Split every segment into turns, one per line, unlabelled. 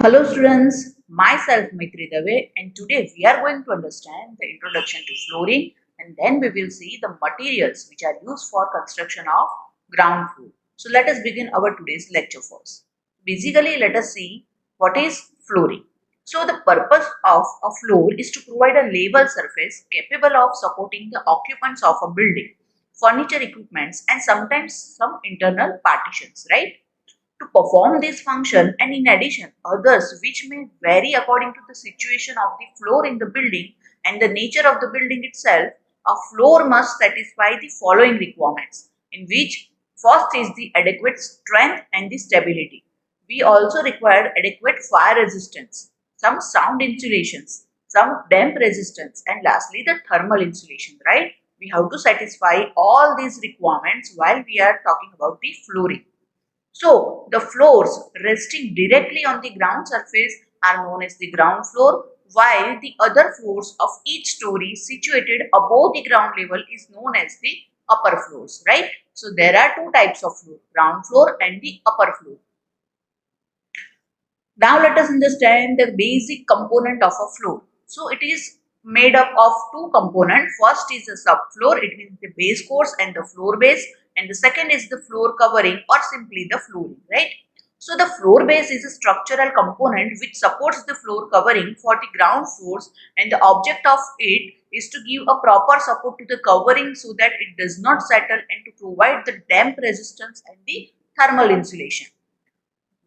Hello students, myself Maitri Dave and today we are going to understand the introduction to flooring and then we will see the materials which are used for construction of ground floor. So let us begin our today's lecture first. Basically let us see what is flooring. So the purpose of a floor is to provide a level surface capable of supporting the occupants of a building, furniture equipments and sometimes some internal partitions, right? To perform this function and in addition others which may vary according to the situation of the floor in the building and the nature of the building itself, a floor must satisfy the following requirements, in which first is the adequate strength and the stability. We also require adequate fire resistance, some sound insulations, some damp resistance and lastly the thermal insulation, right? We have to satisfy all these requirements while we are talking about the flooring. So, the floors resting directly on the ground surface are known as the ground floor, while the other floors of each story situated above the ground level is known as the upper floors, right? So, there are two types of floor, ground floor and the upper floor. Now let us understand the basic component of a floor. So it is made up of two components. First is the subfloor, it means the base course and the floor base, and the second is the floor covering or simply the flooring, right? So the floor base is a structural component which supports the floor covering for the ground floors, and the object of it is to give a proper support to the covering so that it does not settle and to provide the damp resistance and the thermal insulation.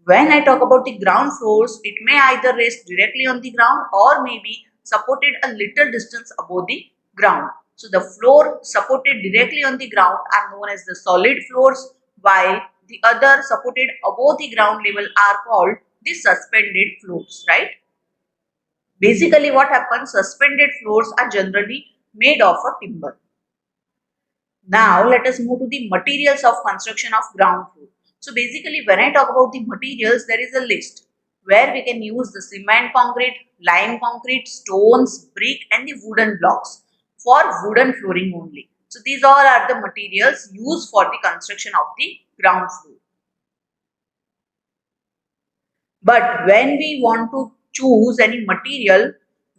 When I talk about the ground floors, it may either rest directly on the ground or may be supported a little distance above the ground. So the floor supported directly on the ground are known as the solid floors, while the other supported above the ground level are called the suspended floors, right? Basically what happens, suspended floors are generally made of a timber. Now let us move to the materials of construction of ground floor. So basically when I talk about the materials, there is a list where we can use the cement concrete, lime concrete, stones, brick and the wooden blocks for wooden flooring only. So these all are the materials used for the construction of the ground floor. But when we want to choose any material,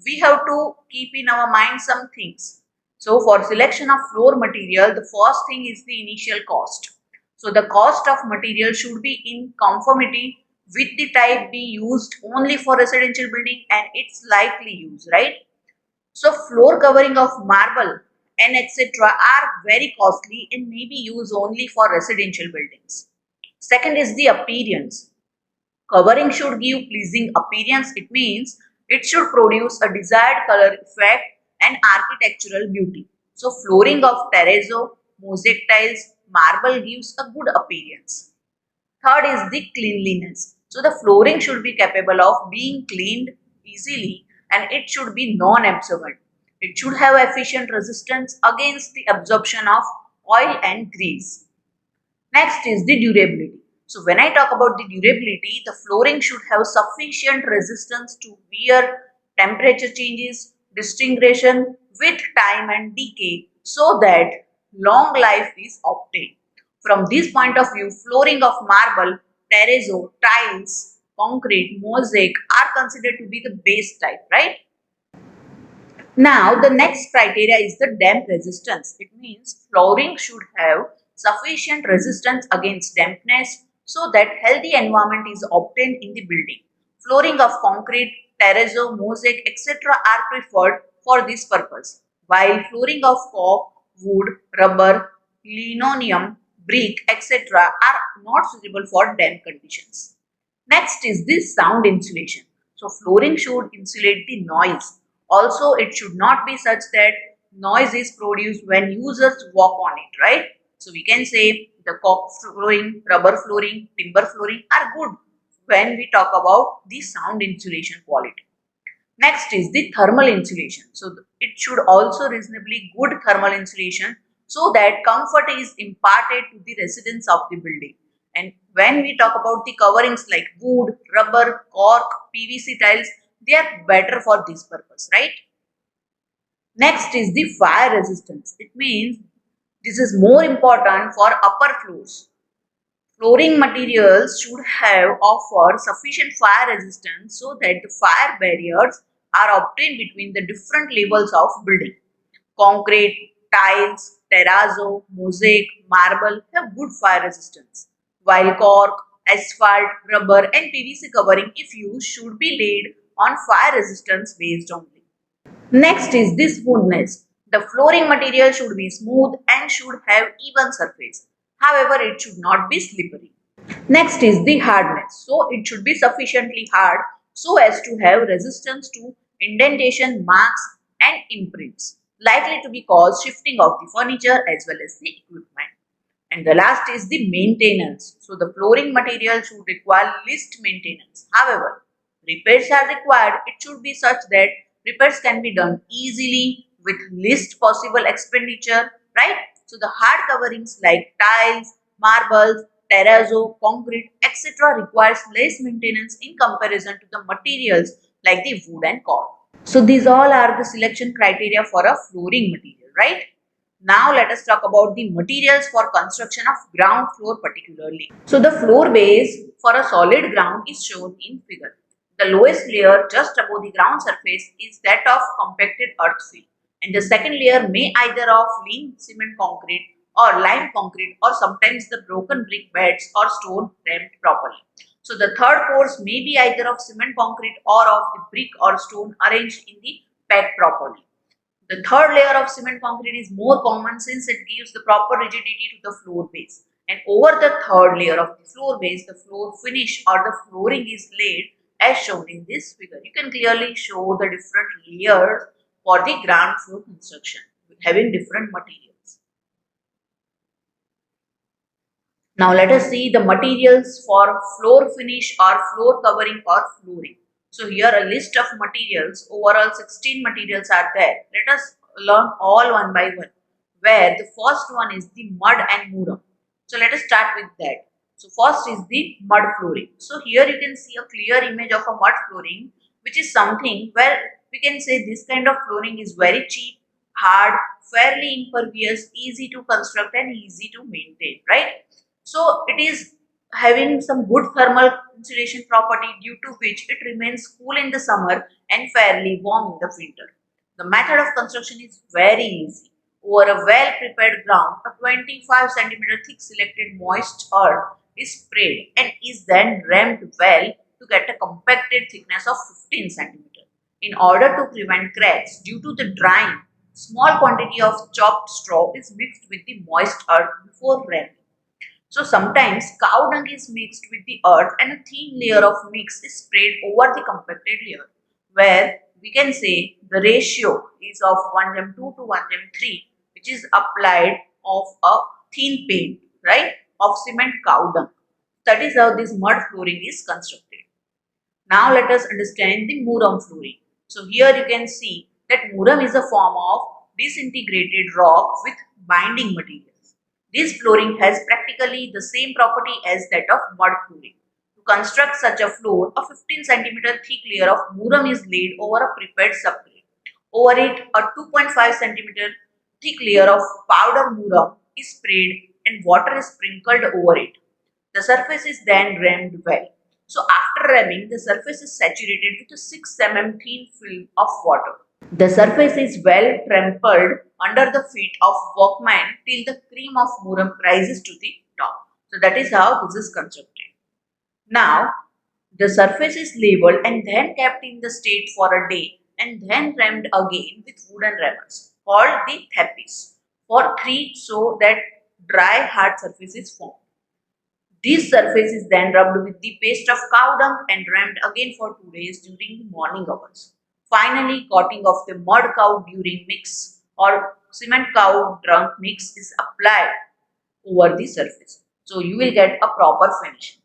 we have to keep in our mind some things. So for selection of floor material, the first thing is the initial cost. So the cost of material should be in conformity with the type be used only for residential building and its likely use, right? So floor covering of marble and etc. are very costly and may be used only for residential buildings. Second is the appearance. Covering should give pleasing appearance. It means it should produce a desired color effect and architectural beauty. So flooring of terrazzo, mosaic tiles, marble gives a good appearance. Third is the cleanliness. So the flooring should be capable of being cleaned easily and it should be non-absorbent. It should have efficient resistance against the absorption of oil and grease. Next is the durability. So when I talk about the durability, the flooring should have sufficient resistance to wear, temperature changes, disintegration with time and decay so that long life is obtained. From this point of view, flooring of marble, terrazzo, tiles, concrete, mosaic are considered to be the base type, right? Now, the next criteria is the damp resistance. It means flooring should have sufficient resistance against dampness so that healthy environment is obtained in the building. Flooring of concrete, terrazzo, mosaic, etc. are preferred for this purpose, while flooring of cork, wood, rubber, linoleum, brick, etc. are not suitable for damp conditions. Next is this sound insulation. So flooring should insulate the noise. Also, it should not be such that noise is produced when users walk on it, right? So we can say the cork flooring, rubber flooring, timber flooring are good when we talk about the sound insulation quality. Next is the thermal insulation. So it should also reasonably good thermal insulation so that comfort is imparted to the residents of the building. And when we talk about the coverings like wood, rubber, cork, PVC tiles, they are better for this purpose, right? Next is the fire resistance. It means this is more important for upper floors. Flooring materials should have offer sufficient fire resistance so that the fire barriers are obtained between the different levels of building. Concrete, tiles, terrazzo, mosaic, marble have good fire resistance, while cork, asphalt, rubber and PVC covering if used should be laid on fire resistance based only. Next is the smoothness. The flooring material should be smooth and should have even surface. However, it should not be slippery. Next is the hardness. So it should be sufficiently hard so as to have resistance to indentation, marks and imprints likely to be caused shifting of the furniture as well as the equipment. And the last is the maintenance. So the flooring material should require least maintenance. However, repairs are required. It should be such that repairs can be done easily with least possible expenditure, right? So the hard coverings like tiles, marbles, terrazzo, concrete, etc. requires less maintenance in comparison to the materials like the wood and cork. So these all are the selection criteria for a flooring material, right? Now let us talk about the materials for construction of ground floor particularly. So the floor base for a solid ground is shown in figure. The lowest layer just above the ground surface is that of compacted earth fill, and the second layer may either of lean cement concrete or lime concrete or sometimes the broken brick beds or stone rammed properly. So the third course may be either of cement concrete or of the brick or stone arranged in the pad properly. The third layer of cement concrete is more common since it gives the proper rigidity to the floor base. And over the third layer of the floor base, the floor finish or the flooring is laid as shown in this figure. You can clearly show the different layers for the ground floor construction having different materials. Now let us see the materials for floor finish or floor covering or flooring. So here a list of materials, overall 16 materials are there. Let us learn all one by one. Where the first one is the mud and muram. So let us start with that. So first is the mud flooring. So here you can see a clear image of a mud flooring, which is something where we can say this kind of flooring is very cheap, hard, fairly impervious, easy to construct and easy to maintain, right? So it is having some good thermal insulation property due to which it remains cool in the summer and fairly warm in the winter. The method of construction is very easy. Over a well prepared ground, a 25 centimeter thick selected moist earth is sprayed and is then rammed well to get a compacted thickness of 15 centimeter. In order to prevent cracks due to the drying, small quantity of chopped straw is mixed with the moist earth before ramming. So sometimes cow dung is mixed with the earth and a thin layer of mix is sprayed over the compacted layer, where we can say the ratio is of 1:2 to 1:3, which is applied of a thin paint, right, of cement cow dung. That is how this mud flooring is constructed. Now let us understand the muram flooring. So here you can see that muram is a form of disintegrated rock with binding materials. This flooring has practically the same property as that of mud flooring. To construct such a floor, a 15 centimeter thick layer of muram is laid over a prepared subgrade. Over it, a 2.5 centimeter thick layer of powder muram is sprayed and water is sprinkled over it. The surface is then rammed well. So after ramming, the surface is saturated with a 6 mm thin film of water. The surface is well trampled under the feet of workmen till the cream of muram rises to the top. So that is how this is constructed. Now, the surface is labeled and then kept in the state for a day and then rammed again with wooden rammers called the thappies for 3 so that dry hard surface is formed. This surface is then rubbed with the paste of cow dung and rammed again for 2 days during the morning hours. Finally, coating of the mud cow during mix or cement cow dung mix is applied over the surface. So you will get a proper finish.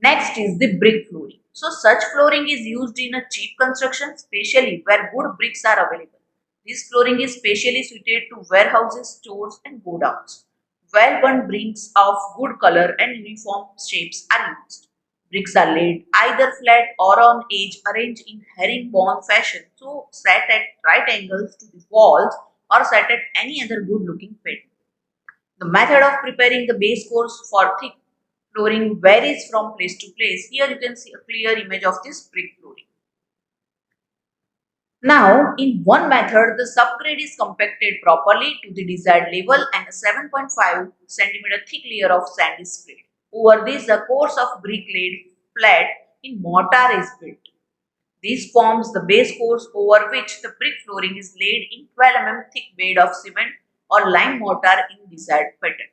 Next is the brick flooring. So such flooring is used in a cheap construction, especially where good bricks are available. This flooring is specially suited to warehouses, stores and godowns. Well-burnt bricks of good color and uniform shapes are used. Bricks are laid either flat or on edge arranged in herringbone fashion, so set at right angles to the walls or set at any other good looking pattern. The method of preparing the base course for thick Flooring varies from place to place. Here you can see a clear image of this brick flooring. Now, in one method, the subgrade is compacted properly to the desired level and a 7.5 centimeter thick layer of sand is spread. Over this, the course of brick laid flat in mortar is built. This forms the base course over which the brick flooring is laid in 12 thick bed of cement or lime mortar in desired pattern.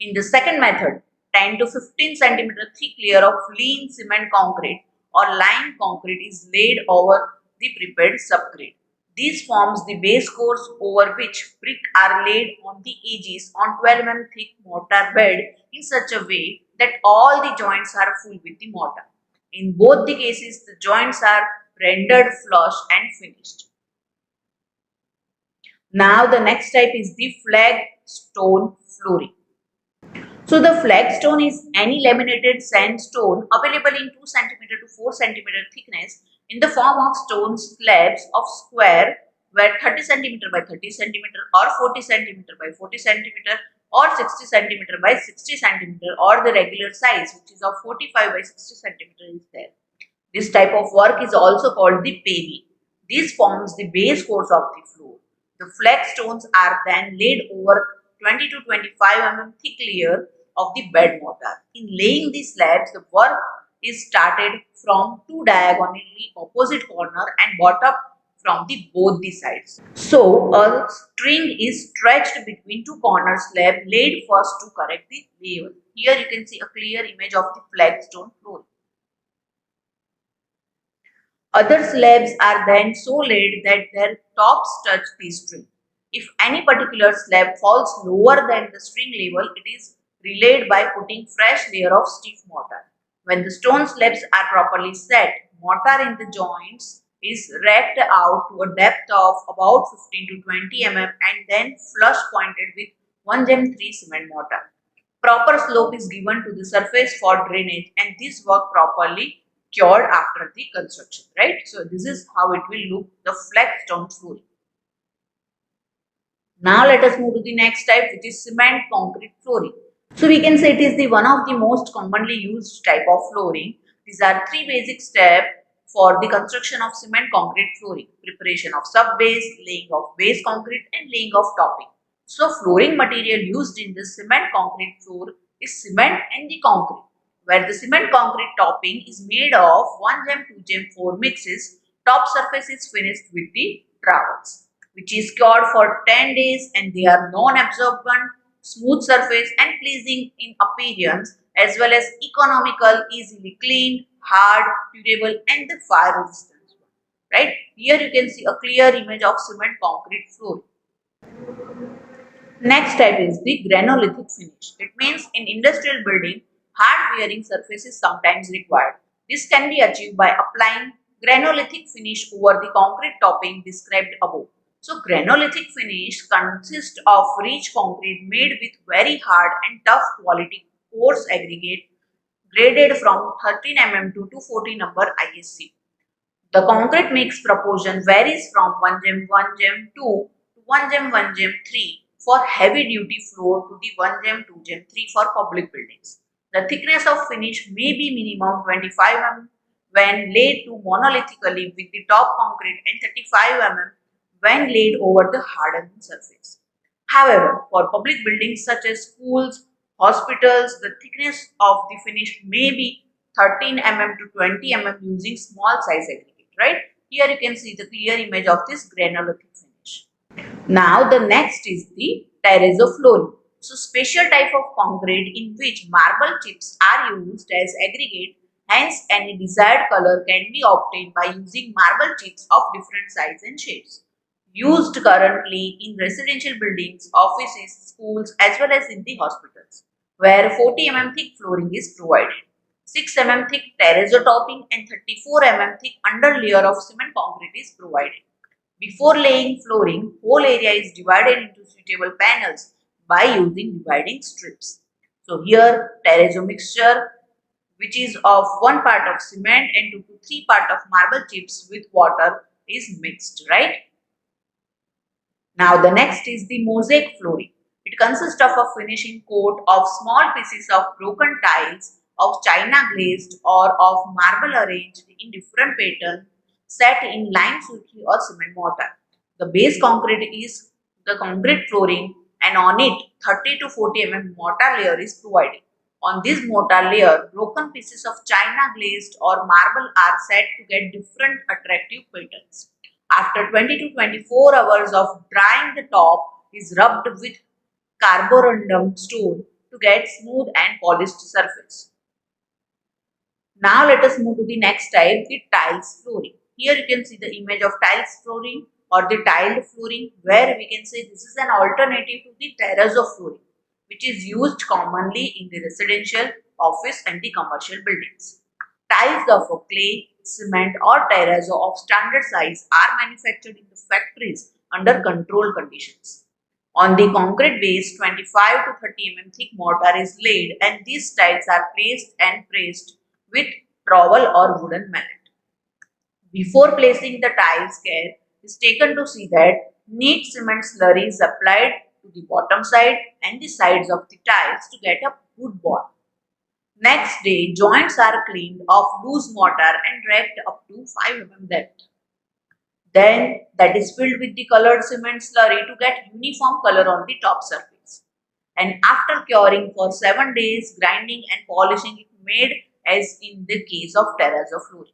In the second method, 10 to 15 centimeter thick layer of lean cement concrete or lime concrete is laid over the prepared subgrade. This forms the base course over which brick are laid on the edges on 12 thick mortar bed in such a way that all the joints are full with the mortar. In both the cases, the joints are rendered flush and finished. Now the next type is the flagstone flooring. So the flagstone is any laminated sandstone available in 2 cm to 4 cm thickness in the form of stone slabs of square where 30 cm by 30 cm or 40 cm by 40 cm or 60 cm by 60 cm or the regular size which is of 45 by 60 cm is there. This type of work is also called the paving. This forms the base course of the floor. The flagstones are then laid over 20 to 25 thick layer of the bed mortar. In laying these slabs, the work is started from two diagonally opposite corner and brought up from the both the sides. So a string is stretched between two corner slab laid first to correct the level. Here you can see a clear image of the flagstone floor. Other slabs are then so laid that their tops touch the string. If any particular slab falls lower than the string level, it is relayed by putting fresh layer of stiff mortar. When the stone slabs are properly set, mortar in the joints is racked out to a depth of about 15 to 20 and then flush pointed with 1 gem 3 cement mortar. Proper slope is given to the surface for drainage and this work properly cured after the construction, right? So this is how it will look, the flagstone flooring. Now let us move to the next type which is cement concrete flooring. So we can say it is the one of the most commonly used type of flooring. These are three basic steps for the construction of cement concrete flooring: preparation of sub base, laying of base concrete and laying of topping. So flooring material used in the cement concrete floor is cement and the concrete, where the cement concrete topping is made of 1 gem 2 gem 4 mixes. Top surface is finished with the trowels, which is cured for 10 days and they are non-absorbent, smooth surface and pleasing in appearance as well as economical, easily cleaned, hard, durable and the fire resistant. Right? Here you can see a clear image of cement concrete floor. Next type is the granulithic finish. It means in industrial building, hard wearing surface is sometimes required. This can be achieved by applying granulithic finish over the concrete topping described above. So granulithic finish consists of rich concrete made with very hard and tough quality coarse aggregate graded from 13 to 240 number ISC. The concrete mix proportion varies from 1 gem 1 gem 2 to 1 gem 1 gem 3 for heavy duty floor to the 1 gem 2 gem 3 for public buildings. The thickness of finish may be minimum 25 when laid to monolithically with the top concrete and 35 when laid over the hardened surface. However, for public buildings such as schools, hospitals, the thickness of the finish may be 13 to 20 using small size aggregate, right? Here you can see the clear image of this granulithic finish. Now the next is the terrazzo flooring. So special type of concrete in which marble chips are used as aggregate, hence any desired color can be obtained by using marble chips of different size and shapes. Used currently in residential buildings, offices, schools as well as in the hospitals, where 40 thick flooring is provided. 6 thick terrazzo topping and 34 thick under layer of cement concrete is provided. Before laying flooring, whole area is divided into suitable panels by using dividing strips. So here terrazzo mixture which is of 1 part of cement and 2 to 3 part of marble chips with water is mixed, right? Now the next is the mosaic flooring. It consists of a finishing coat of small pieces of broken tiles, of china glazed or of marble arranged in different patterns set in lime surki or cement mortar. The base concrete is the concrete flooring and on it 30 to 40 mortar layer is provided. On this mortar layer, broken pieces of china glazed or marble are set to get different attractive patterns. After 20 to 24 hours of drying, the top is rubbed with carborundum stone to get smooth and polished surface. Now let us move to the next type, the tiles flooring. Here you can see the image of tiles flooring or the tiled flooring, where we can say this is an alternative to the terrazzo flooring, which is used commonly in the residential, office and the commercial buildings. Tiles of clay, cement or terrazzo of standard size are manufactured in the factories under controlled conditions. On the concrete base, 25 to 30 thick mortar is laid and these tiles are placed and pressed with trowel or wooden mallet. Before placing the tiles, care is taken to see that neat cement slurry is applied to the bottom side and the sides of the tiles to get a good bond. Next day, joints are cleaned of loose mortar and raked up to 5 depth. Then that is filled with the colored cement slurry to get uniform color on the top surface. And after curing for 7 days, grinding and polishing it made as in the case of terrazzo flooring.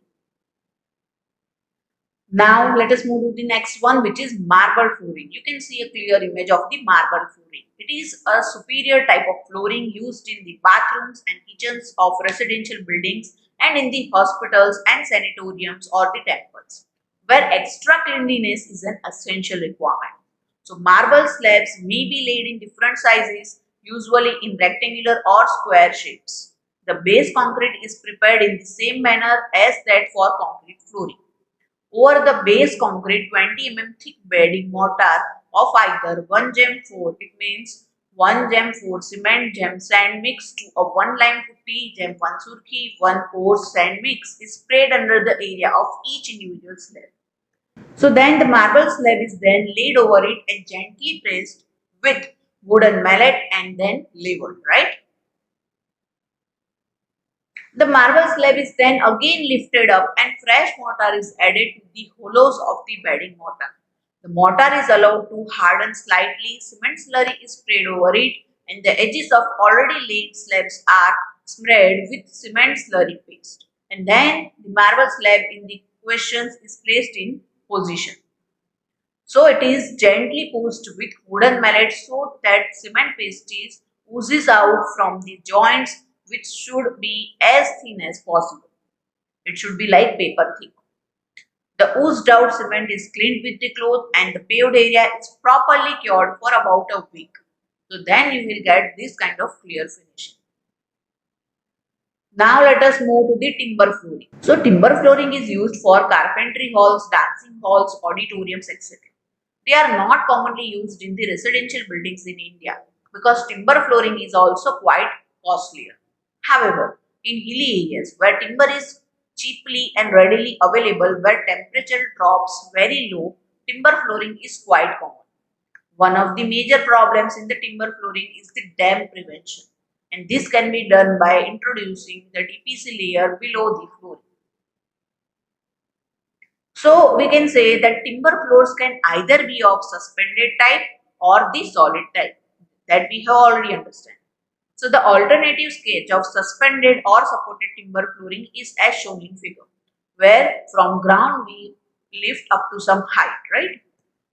Now let us move to the next one, which is marble flooring. You can see a clear image of the marble flooring. It is a superior type of flooring used in the bathrooms and kitchens of residential buildings and in the hospitals and sanatoriums or the temples, where extra cleanliness is an essential requirement. So marble slabs may be laid in different sizes, usually in rectangular or square shapes. The base concrete is prepared in the same manner as that for concrete flooring. Over the base concrete 20 thick bedding mortar of either 1 gem 4, it means 1 gem 4 cement gem sand mix to a 1 lime putty gem 1 surki 1 coarse sand mix is sprayed under the area of each individual slab. So then the marble slab is then laid over it and gently pressed with wooden mallet and then leveled, right? The marble slab is then again lifted up and fresh mortar is added to the hollows of the bedding mortar. The mortar is allowed to harden slightly, cement slurry is sprayed over it and the edges of already laid slabs are smeared with cement slurry paste. And then the marble slab in the questions is placed in position. So it is gently pushed with wooden mallet so that cement paste oozes out from the joints, which should be as thin as possible. It should be like paper thick. The oozed out cement is cleaned with the cloth and the paved area is properly cured for about a week. So then you will get this kind of clear finishing. Now let us move to the timber flooring. So timber flooring is used for carpentry halls, dancing halls, auditoriums, etc. They are not commonly used in the residential buildings in India because timber flooring is also quite costlier. However, in hilly areas where timber is cheaply and readily available, where temperature drops very low, timber flooring is quite common. One of the major problems in the timber flooring is the damp prevention, and this can be done by introducing the DPC layer below the flooring. So we can say that timber floors can either be of suspended type or the solid type, that we have already understand. So the alternative sketch of suspended or supported timber flooring is as shown in figure, where from ground we lift up to some height, right?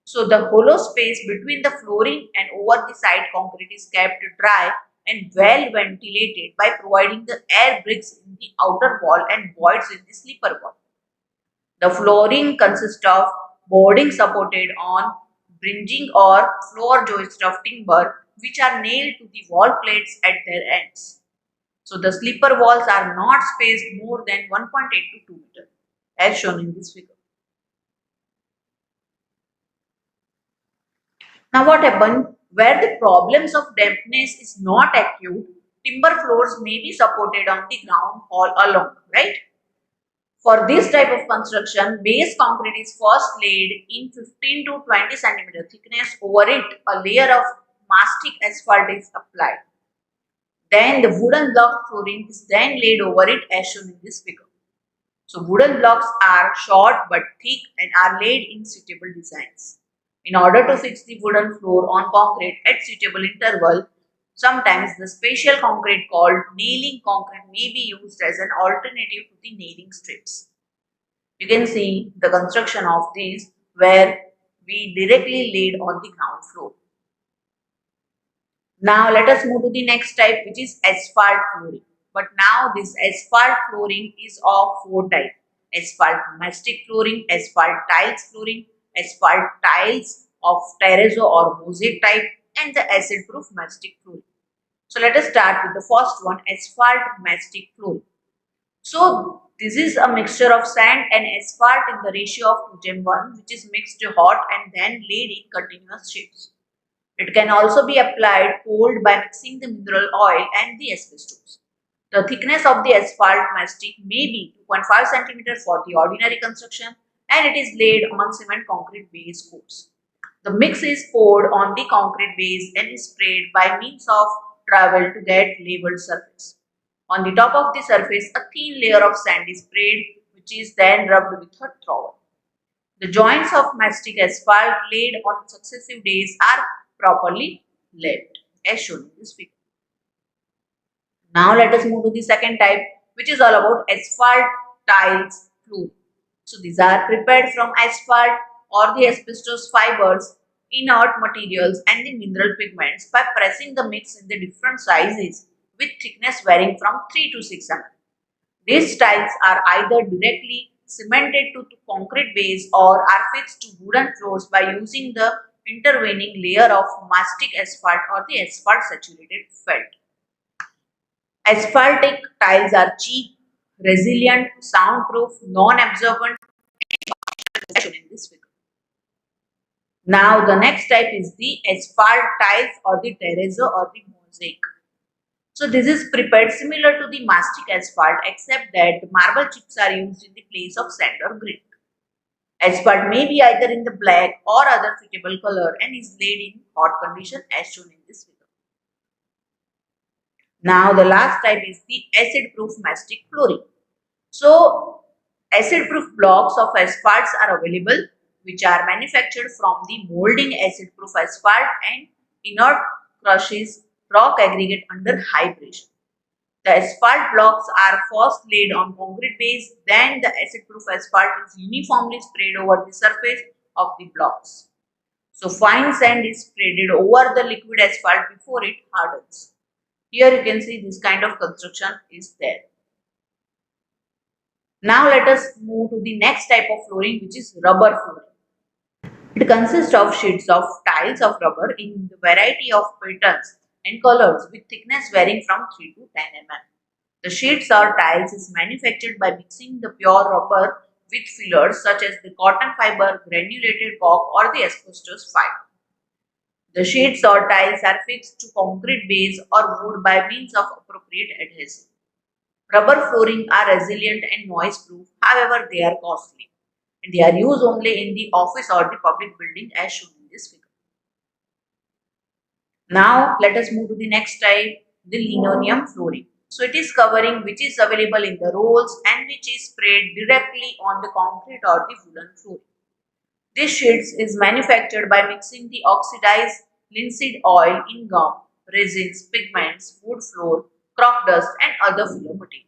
So the hollow space between the flooring and over the side concrete is kept dry and well ventilated by providing the air bricks in the outer wall and voids in the slipper wall. The flooring consists of boarding supported on bridging or floor joists of timber which are nailed to the wall plates at their ends. So the slipper walls are not spaced more than 1.8 to 2 meter as shown in this figure. Now what happened? Where the problems of dampness is not acute, timber floors may be supported on the ground all along, right? For this type of construction, base concrete is first laid in 15 to 20 centimeter thickness. Over it, a layer of mastic asphalt is applied. Then the wooden block flooring is then laid over it as shown in this figure. So wooden blocks are short but thick and are laid in suitable designs. In order to fix the wooden floor on concrete at suitable interval, sometimes the special concrete called nailing concrete may be used as an alternative to the nailing strips. You can see the construction of these where we directly laid on the ground floor. Now let us move to the next type, which is asphalt flooring. But now this asphalt flooring is of four types: asphalt mastic flooring, asphalt tiles flooring, asphalt tiles of terrazzo or mosaic type, and the acid proof mastic flooring. So let us start with the first one, asphalt mastic flooring. So this is a mixture of sand and asphalt in the ratio of 2:1, which is mixed hot and then laid in continuous sheets. It can also be applied cold by mixing the mineral oil and the asbestos. The thickness of the asphalt mastic may be 2.5 cm for the ordinary construction, and it is laid on cement concrete base coats. The mix is poured on the concrete base and is sprayed by means of trowel to get leveled surface. On the top of the surface, a thin layer of sand is sprayed, which is then rubbed with a trowel. The joints of mastic asphalt laid on successive days are properly laid, as shown in this figure. Now let us move to the second type, which is all about asphalt tiles flooring. So these are prepared from asphalt or the asbestos fibers, inert materials and the mineral pigments by pressing the mix in the different sizes with thickness varying from 3 to 6 mm. These tiles are either directly cemented to concrete base or are fixed to wooden floors by using the intervening layer of mastic asphalt or the asphalt saturated felt. Asphaltic tiles are cheap, resilient, soundproof, non-absorbent, as shown in this figure. Now the next type is the asphalt tiles or the terrazzo or the mosaic. So this is prepared similar to the mastic asphalt except that the marble chips are used in the place of sand or grit. Asphalt may be either in the black or other suitable color and is laid in hot condition as shown in this figure. Now the last type is the acid proof mastic flooring. So acid proof blocks of asphalts are available which are manufactured from the molding acid proof asphalt and inert crushes rock aggregate under high pressure. The asphalt blocks are first laid on concrete base, then the acid-proof asphalt is uniformly sprayed over the surface of the blocks. So fine sand is sprayed over the liquid asphalt before it hardens. Here you can see this kind of construction is there. Now let us move to the next type of flooring, which is rubber flooring. It consists of sheets of tiles of rubber in the variety of patterns and colors with thickness varying from 3 to 10 mm. The sheets or tiles is manufactured by mixing the pure rubber with fillers such as the cotton fiber, granulated cork or the asbestos fiber. The sheets or tiles are fixed to concrete base or wood by means of appropriate adhesive. Rubber flooring are resilient and noise proof, however they are costly and they are used only in the office or the public building as shown in this figure. Now let us move to the next type, the linoleum flooring. So it is covering which is available in the rolls and which is sprayed directly on the concrete or the wooden flooring. This sheets is manufactured by mixing the oxidized linseed oil in gum, resins, pigments, wood floor, chalk dust and other filler materials.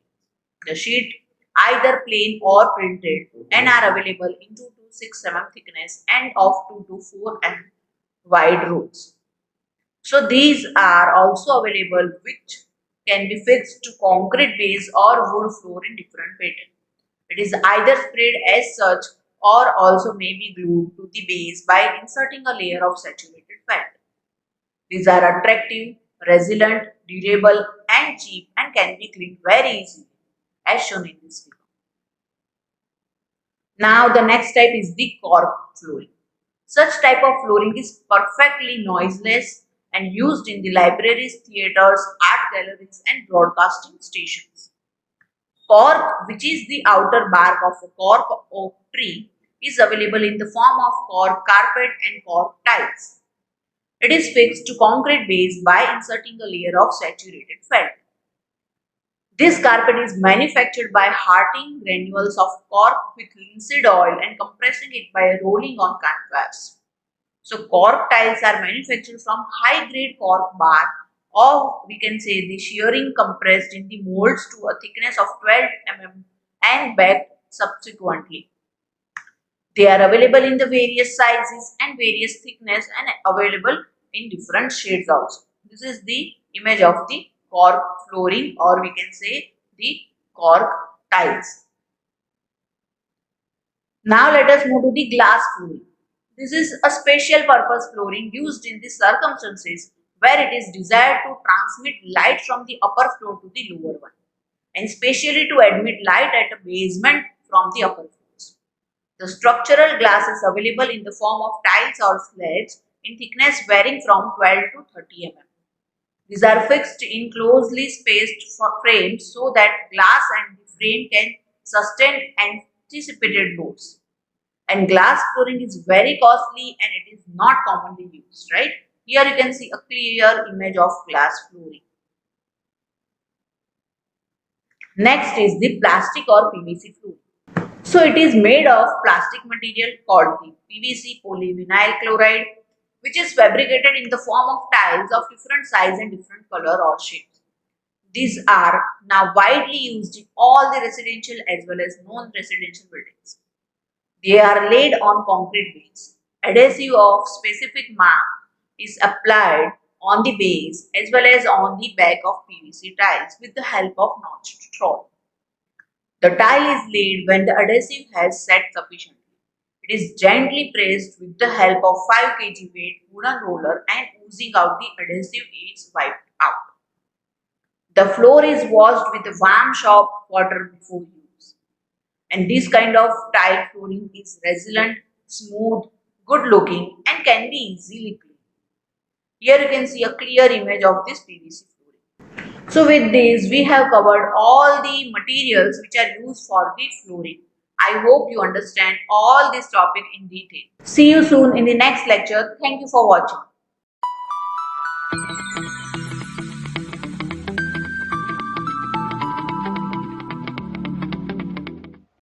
The sheet either plain or printed and are available in 2 to 6 mm thickness and of 2 to 4 mm wide rolls. So these are also available which can be fixed to concrete base or wood floor in different pattern. It is either sprayed as such or also may be glued to the base by inserting a layer of saturated fat. These are attractive, resilient, durable and cheap and can be cleaned very easily as shown in this figure. Now the next type is the cork flooring. Such type of flooring is perfectly noiseless and used in the libraries, theatres, art galleries and broadcasting stations. Cork, which is the outer bark of a cork oak tree, is available in the form of cork carpet and cork tiles. It is fixed to concrete base by inserting a layer of saturated felt. This carpet is manufactured by heating granules of cork with linseed oil and compressing it by rolling on canvas. So cork tiles are manufactured from high-grade cork bark, or we can say the shearing compressed in the molds to a thickness of 12 mm and baked subsequently. They are available in the various sizes and various thickness and available in different shades also. This is the image of the cork flooring, or we can say the cork tiles. Now let us move to the glass flooring. This is a special purpose flooring used in the circumstances where it is desired to transmit light from the upper floor to the lower one, and specially to admit light at a basement from the upper floors. The structural glass is available in the form of tiles or slabs in thickness varying from 12 to 30 mm. These are fixed in closely spaced frames so that glass and the frame can sustain anticipated loads. And glass flooring is very costly and it is not commonly used, right? Here you can see a clear image of glass flooring. Next is the plastic or PVC flooring. So it is made of plastic material called the PVC polyvinyl chloride, which is fabricated in the form of tiles of different size and different color or shapes. These are now widely used in all the residential as well as non-residential buildings. They are laid on concrete base. Adhesive of specific mark is applied on the base as well as on the back of PVC tiles with the help of notched trowel. The tile is laid when the adhesive has set sufficiently. It is gently pressed with the help of 5 kg weight wooden roller, and oozing out the adhesive is wiped out. The floor is washed with warm soap water before use. And this kind of tile flooring is resilient, smooth, good looking and can be easily cleaned. Here you can see a clear image of this PVC flooring. So with this we have covered all the materials which are used for the flooring. I hope you understand all this topic in detail. See you soon in the next lecture. Thank you for watching.